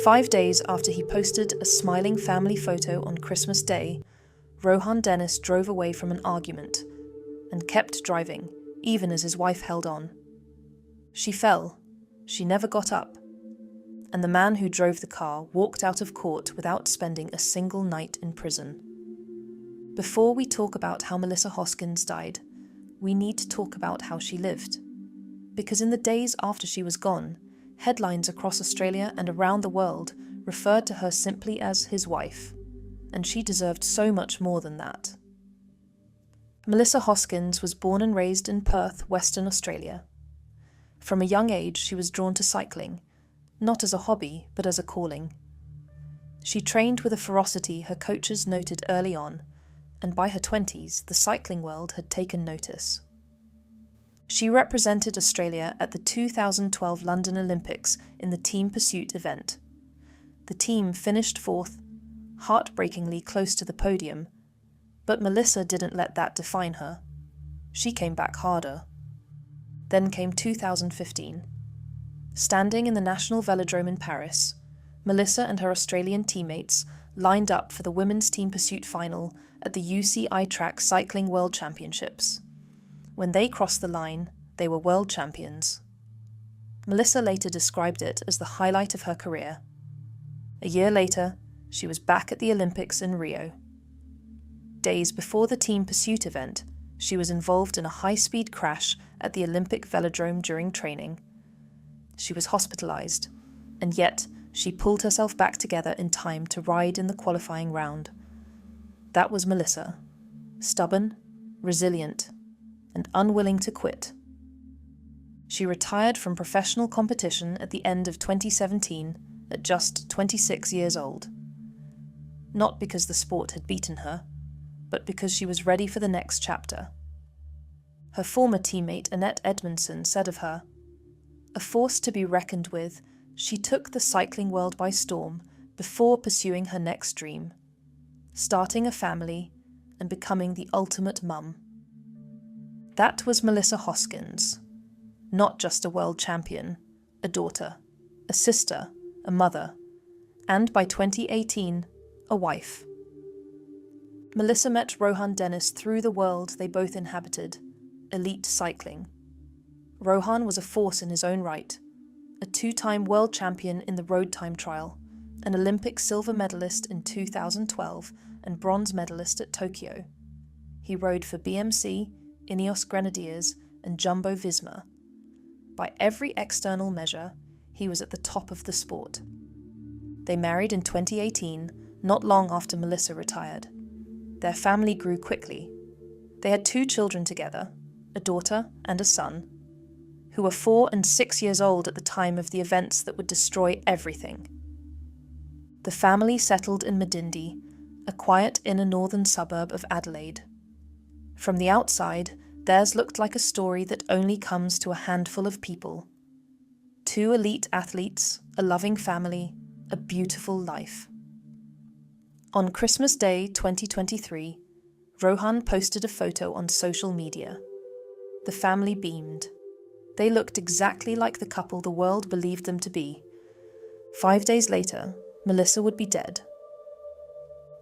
5 days after he posted a smiling family photo on Christmas Day, Rohan Dennis drove away from an argument and kept driving, even as his wife held on. She fell. She never got up. And the man who drove the car walked out of court without spending a single night in prison. Before we talk about how Melissa Hoskins died, we need to talk about how she lived. Because in the days after she was gone, headlines across Australia and around the world referred to her simply as his wife, and she deserved so much more than that. Melissa Hoskins was born and raised in Perth, Western Australia. From a young age, she was drawn to cycling, not as a hobby, but as a calling. She trained with a ferocity her coaches noted early on, and by her 20s, the cycling world had taken notice. She represented Australia at the 2012 London Olympics in the team pursuit event. The team finished fourth, heartbreakingly close to the podium, but Melissa didn't let that define her. She came back harder. Then came 2015. Standing in the National Velodrome in Paris, Melissa and her Australian teammates lined up for the women's team pursuit final at the UCI Track Cycling World Championships. When they crossed the line, they were world champions. Melissa later described it as the highlight of her career. A year later, she was back at the Olympics in Rio. Days before the team pursuit event, she was involved in a high-speed crash at the Olympic velodrome during training. She was hospitalized, and yet she pulled herself back together in time to ride in the qualifying round. That was Melissa, stubborn, resilient, and unwilling to quit. She retired from professional competition at the end of 2017 at just 26 years old. Not because the sport had beaten her, but because she was ready for the next chapter. Her former teammate Annette Edmondson said of her, "A force to be reckoned with, she took the cycling world by storm before pursuing her next dream, starting a family and becoming the ultimate mum." That was Melissa Hoskins, not just a world champion, a daughter, a sister, a mother, and by 2018, a wife. Melissa met Rohan Dennis through the world they both inhabited, elite cycling. Rohan was a force in his own right, a two-time world champion in the road time trial, an Olympic silver medalist in 2012 and bronze medalist at Tokyo. He rode for BMC, Ineos Grenadiers, and Jumbo Visma. By every external measure, he was at the top of the sport. They married in 2018, not long after Melissa retired. Their family grew quickly. They had 2 children together, a daughter and a son, who were 4 and 6 years old at the time of the events that would destroy everything. The family settled in Medindi, a quiet inner northern suburb of Adelaide. From the outside, theirs looked like a story that only comes to a handful of people. 2 elite athletes, a loving family, a beautiful life. On Christmas Day 2023, Rohan posted a photo on social media. The family beamed. They looked exactly like the couple the world believed them to be. 5 days later, Melissa would be dead.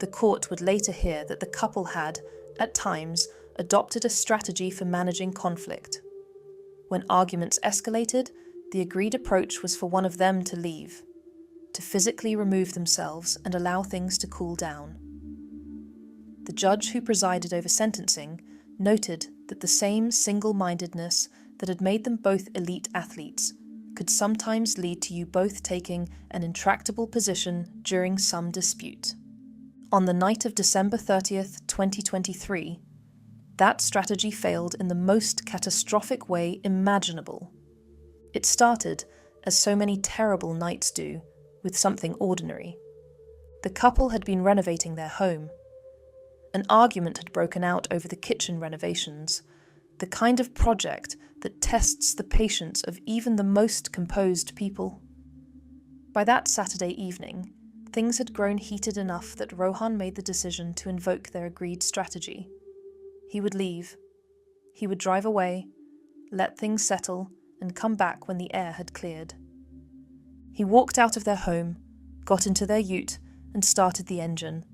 The court would later hear that the couple had, at times, adopted a strategy for managing conflict. When arguments escalated, the agreed approach was for one of them to leave, to physically remove themselves and allow things to cool down. The judge who presided over sentencing noted that the same single-mindedness that had made them both elite athletes could sometimes lead to you both taking an intractable position during some dispute. On the night of December 30th, 2023, that strategy failed in the most catastrophic way imaginable. It started, as so many terrible nights do, with something ordinary. The couple had been renovating their home. An argument had broken out over the kitchen renovations, the kind of project that tests the patience of even the most composed people. By that Saturday evening, things had grown heated enough that Rohan made the decision to invoke their agreed strategy. He would leave. He would drive away, let things settle, and come back when the air had cleared. He walked out of their home, got into their ute, and started the engine.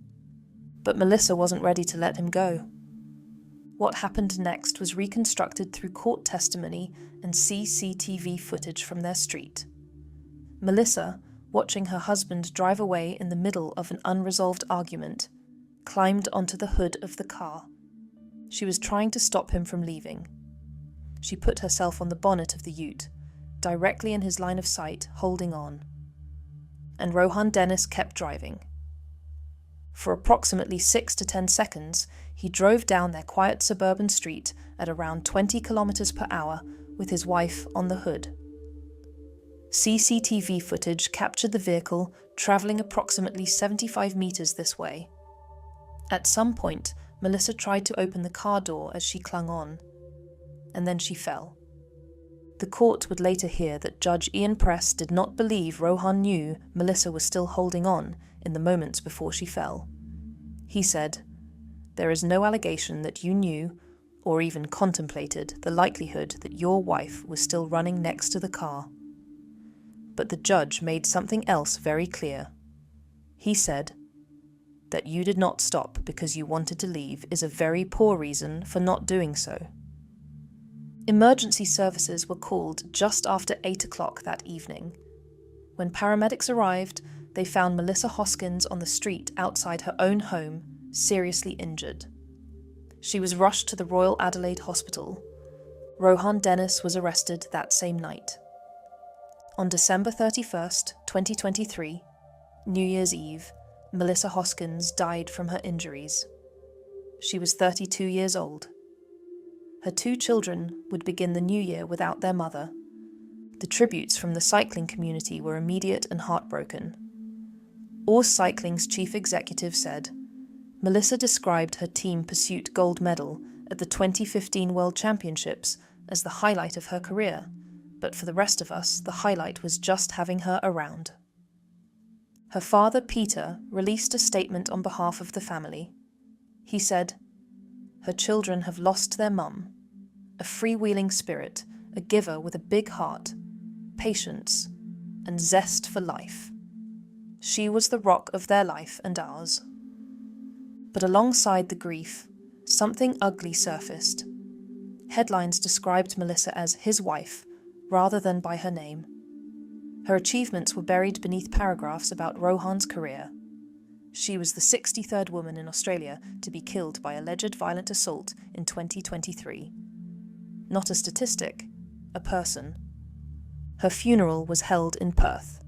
But Melissa wasn't ready to let him go. What happened next was reconstructed through court testimony and CCTV footage from their street. Melissa, watching her husband drive away in the middle of an unresolved argument, climbed onto the hood of the car. She was trying to stop him from leaving. She put herself on the bonnet of the ute, directly in his line of sight, holding on. And Rohan Dennis kept driving. For approximately 6 to 10 seconds, he drove down their quiet suburban street at around 20 kilometers per hour with his wife on the hood. CCTV footage captured the vehicle traveling approximately 75 meters this way. At some point, Melissa tried to open the car door as she clung on, and then she fell. The court would later hear that Judge Ian Press did not believe Rohan knew Melissa was still holding on in the moments before she fell. He said, "There is no allegation that you knew or even contemplated the likelihood that your wife was still running next to the car." But the judge made something else very clear. He said, "That you did not stop because you wanted to leave is a very poor reason for not doing so." Emergency services were called just after 8 o'clock that evening. When paramedics arrived, they found Melissa Hoskins on the street outside her own home, seriously injured. She was rushed to the Royal Adelaide Hospital. Rohan Dennis was arrested that same night. On December 31st, 2023, New Year's Eve, Melissa Hoskins died from her injuries. She was 32 years old. Her 2 children would begin the new year without their mother. The tributes from the cycling community were immediate and heartbroken. Oars Cycling's chief executive said, "Melissa described her team pursuit gold medal at the 2015 World Championships as the highlight of her career, but for the rest of us, the highlight was just having her around." Her father, Peter, released a statement on behalf of the family. He said, "Her children have lost their mum, a freewheeling spirit, a giver with a big heart, patience, and zest for life. She was the rock of their life and ours." But alongside the grief, something ugly surfaced. Headlines described Melissa as his wife, rather than by her name. Her achievements were buried beneath paragraphs about Rohan's career. She was the 63rd woman in Australia to be killed by alleged violent assault in 2023. Not a statistic, a person. Her funeral was held in Perth.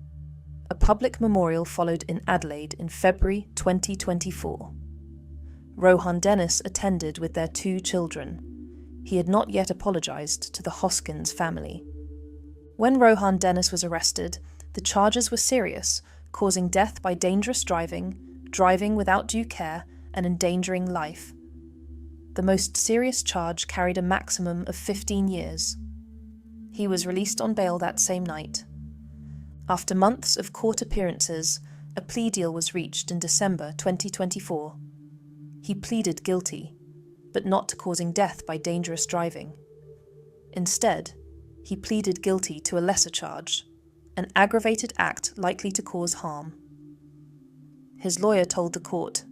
A public memorial followed in Adelaide in February 2024. Rohan Dennis attended with their 2 children. He had not yet apologised to the Hoskins family. When Rohan Dennis was arrested, the charges were serious, causing death by dangerous driving, driving without due care, and endangering life. The most serious charge carried a maximum of 15 years. He was released on bail that same night. After months of court appearances, a plea deal was reached in December 2024. He pleaded guilty, but not to causing death by dangerous driving. Instead, he pleaded guilty to a lesser charge, an aggravated act likely to cause harm. His lawyer told the court,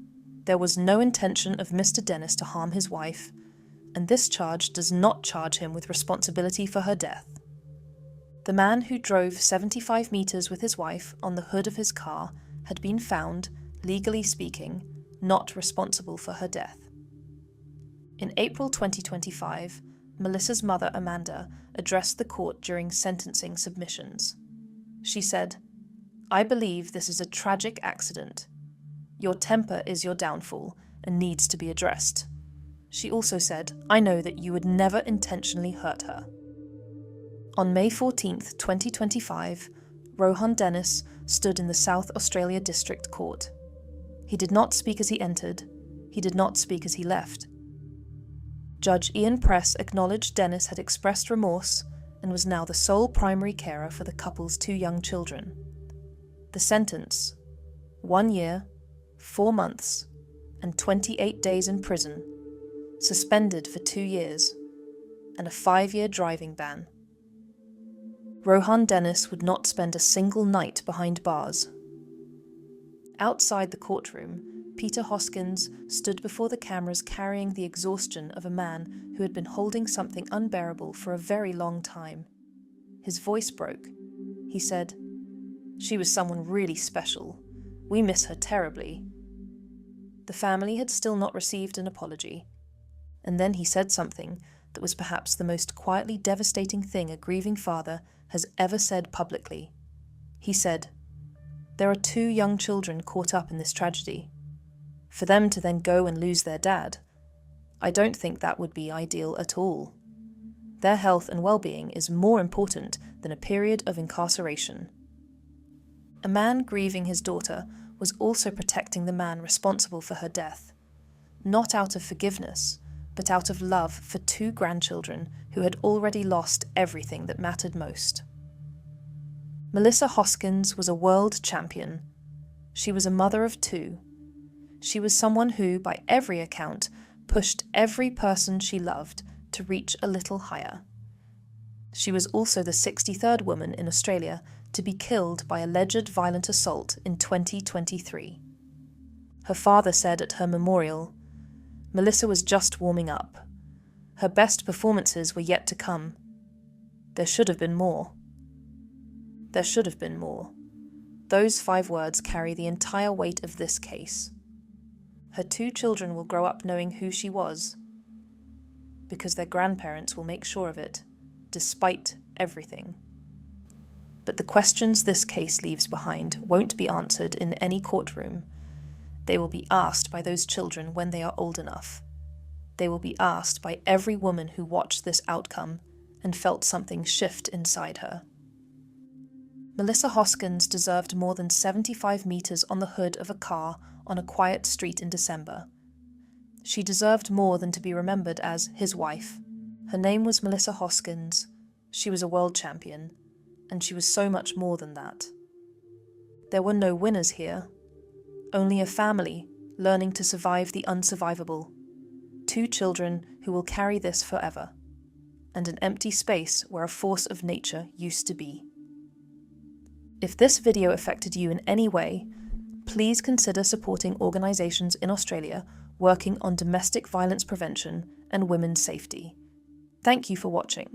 "There was no intention of Mr. Dennis to harm his wife, and this charge does not charge him with responsibility for her death." The man who drove 75 meters with his wife on the hood of his car had been found, legally speaking, not responsible for her death. In April 2025, Melissa's mother, Amanda, addressed the court during sentencing submissions. She said, "I believe this is a tragic accident. Your temper is your downfall and needs to be addressed." She also said, "I know that you would never intentionally hurt her." On May 14, 2025, Rohan Dennis stood in the South Australia District Court. He did not speak as he entered. He did not speak as he left. Judge Ian Press acknowledged Dennis had expressed remorse and was now the sole primary carer for the couple's 2 young children. The sentence, 1 year, 4 months, and 28 days in prison, suspended for 2 years, and a 5-year driving ban. Rohan Dennis would not spend a single night behind bars. Outside the courtroom, Peter Hoskins stood before the cameras carrying the exhaustion of a man who had been holding something unbearable for a very long time. His voice broke. He said, "She was someone really special. We miss her terribly." The family had still not received an apology. And then he said something that was perhaps the most quietly devastating thing a grieving father has ever said publicly. He said, "There are 2 young children caught up in this tragedy. For them to then go and lose their dad, I don't think that would be ideal at all. Their health and well-being is more important than a period of incarceration." A man grieving his daughter was also protecting the man responsible for her death, not out of forgiveness, but out of love for 2 grandchildren who had already lost everything that mattered most. Melissa Hoskins was a world champion. She was a mother of 2. She was someone who, by every account, pushed every person she loved to reach a little higher. She was also the 63rd woman in Australia to be killed by alleged violent assault in 2023. Her father said at her memorial, "Melissa was just warming up. Her best performances were yet to come. There should have been more." There should have been more. Those 5 words carry the entire weight of this case. Her 2 children will grow up knowing who she was, because their grandparents will make sure of it, despite everything. But the questions this case leaves behind won't be answered in any courtroom. They will be asked by those children when they are old enough. They will be asked by every woman who watched this outcome and felt something shift inside her. Melissa Hoskins deserved more than 75 meters on the hood of a car on a quiet street in December. She deserved more than to be remembered as his wife. Her name was Melissa Hoskins. She was a world champion, and she was so much more than that. There were no winners here, only a family learning to survive the unsurvivable. 2 children who will carry this forever, and an empty space where a force of nature used to be. If this video affected you in any way, please consider supporting organisations in Australia working on domestic violence prevention and women's safety. Thank you for watching.